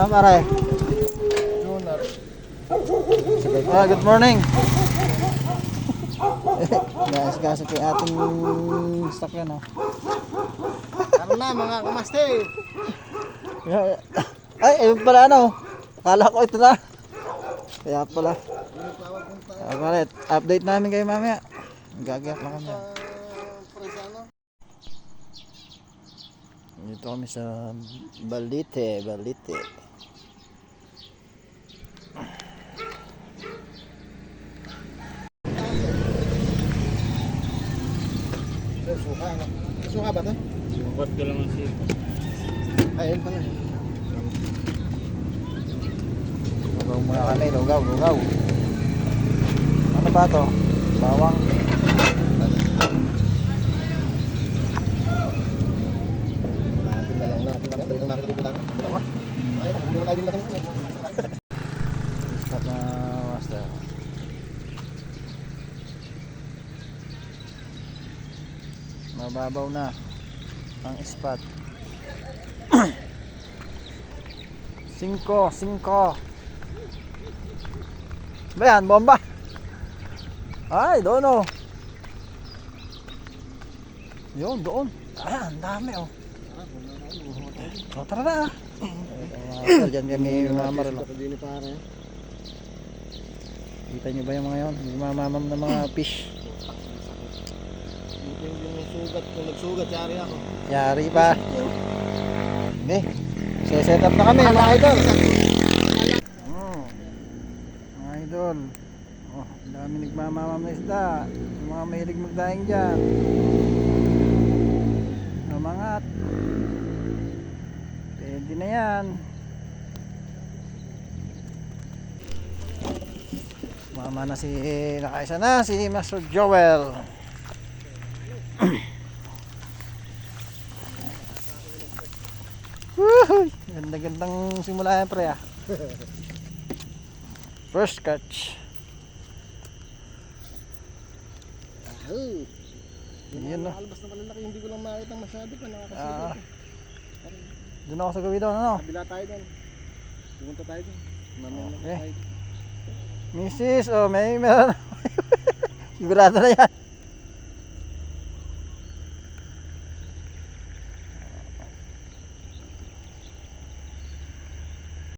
pare. Good morning. Guys, kasi kay ating stock yan, oh. Ano na mga kamaster? Ay, ayun pala ano. Akala ko ito na. Kaya pala. Pare, update namin kayo mamaya. Gagawin lang kami. Dito kami sa Balite. Suka, ano? Suka ba ito? Sukat ko lang ang siya. Ayun pala. Lugaw muna kami, lugaw. Ano ba to? Bawang. Stop na, master. Mababaw na ang spot. 5 ba yan? Bomba? Ay, doon, oh. Yun, doon. Ayan, ang dami, oh. Tara na. Diyan kami mamaril. Kita nyo ba yung mga yun? Yung mamamam na mga fish. Kung nagsugat, yari ako. Yari pa. Okay. So set up na kami mga idol. Mga idol. Oh, ang dami nagmamamam na isda. Yung mga mahilig magdaing dyan. Namangat. Pwede na yan. Mama na si nakaisa na si Master Joel. Ganda-gandang simula yan, pre, ah. First catch. Yun, no? Alabas na malalaki, hindi ko lang makita masyado pa nakakasabot. Doon ako sa gawin doon, ano? Kabila tayo doon. Pumunta tayo doon. Okay. Mrs. Oh, may meron. Sigurado na yan.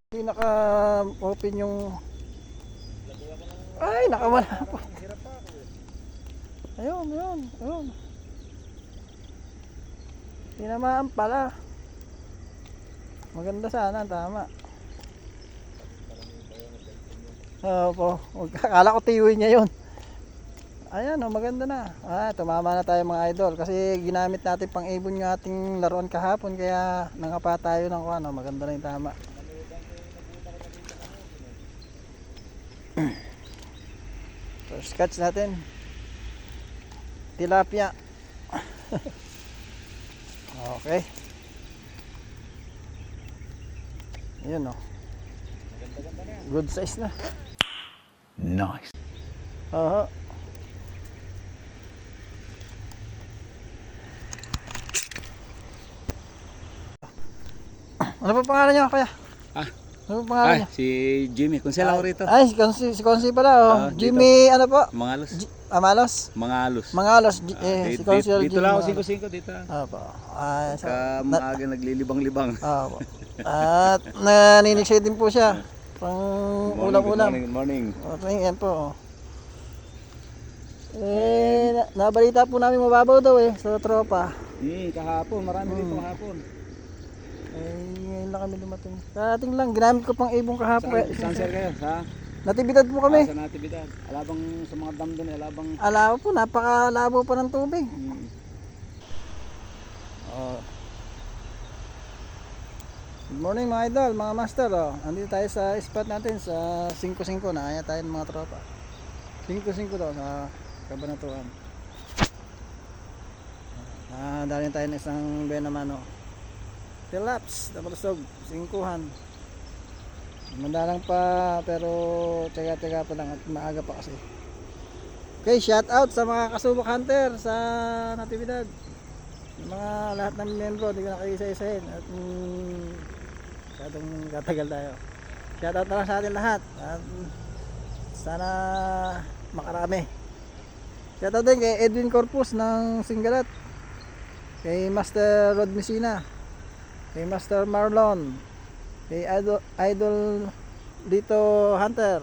Hindi naka-open yung... Ay, nakamala po. Ayun. Tinamaan pala. Maganda sana, tama. Opo, akala ko tiwi niya yun. Ayan, oh, maganda na. Tumama na tayo mga idol. Kasi ginamit natin pang ibon yung ating laruan kahapon. Kaya nangapa tayo ng ano, maganda na yung tama. First catch natin. Tilapia. Okay. Ayun, oh. Good size na. Nice. Aha. Ano pa pangalan niyo, kaya? Ano pa pangalan niyo? Si Jimmy. Kung sila ako rito. Ay, si Consi pala, oh. Jimmy, ano po? Mangalos. Amalos? Mangalos. Si Consi dito lang ako 5-5 dito. Opo. Ka maaga naglilibang-libang. Opo. At naninigsay din po siya. Pang ulam-ulam. Good morning. Okay, yan po. Nabalita po namin mababaw daw sa tropa. Kahapon. Marami dito kahapon. Ngayon lang kami dumating. Karating lang, ginamit ko pang ibong kahapon. Saan sir kayo? Sa Natividad po kami. Sa Natividad. Alabang sa mga dam doon, alabang... Alabo po, napakalabo pa ng tubig. Good morning mga idol, mga master. Andito tayo sa spot natin sa 5-5. Naaya tayo ng mga tropa. 5-5 daw sa Kabanatuan. Dali tayo ng isang benamano. Tilaps, tapalusog, 5-han. Mandalang pa pero tiga-tiga pa lang at maaga pa kasi. Okay, shout out sa mga kasubok hunter sa Natividad. Yung mga lahat ng membro, hindi ko na kayo isa-isahin. At Masyadong tatagal tayo. Shoutout na lang sa atin lahat. At sana makarami. Shoutout din kay Edwin Corpus ng Singalat. Kay Master Rod Messina. Kay Master Marlon. Kay Idol Lito Hunter.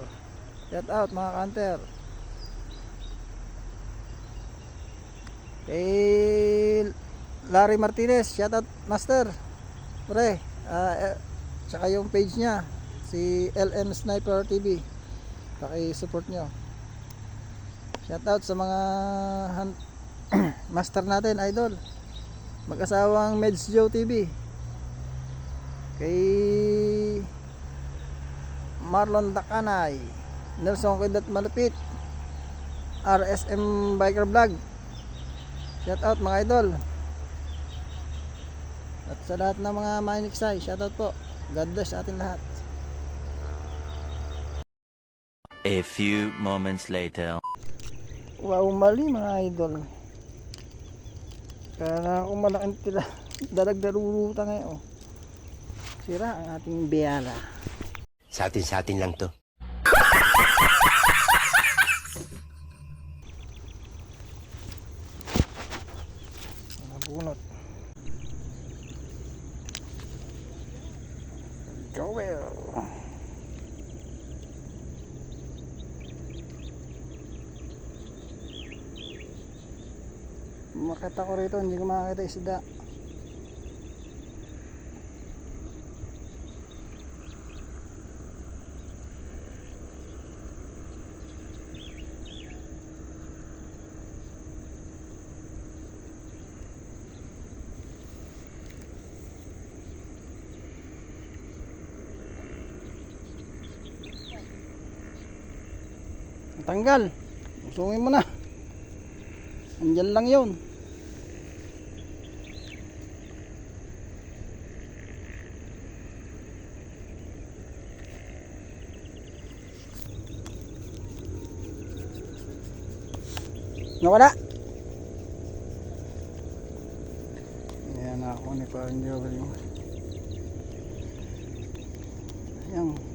Shoutout mga hunter. Kay Larry Martinez, shoutout Master. Pre, tsaka yung page niya, si LM Sniper TV. Paki-support nyo. Shoutout sa mga master natin, idol. Mag-asawang Meds Joe TV. Kay Marlon Dakanay, Nelson Kidat Malupit, RSM Biker Vlog. Shoutout mga idol. At sa lahat ng mga maniksay, shoutout po. God bless sa ating lahat. A few moments later. Wow, mali mga idol. Kaya na akong malaking dalag-daruruta ngayon. Sira ang ating biyala. Sa atin lang to. Nabunot. Go well. Makita ko rito, hindi ko makakita isda. Tanggal. Usungin mo na. Andyan lang yun. Nawala. Ayan ako ni Parang Jovel. Ayan.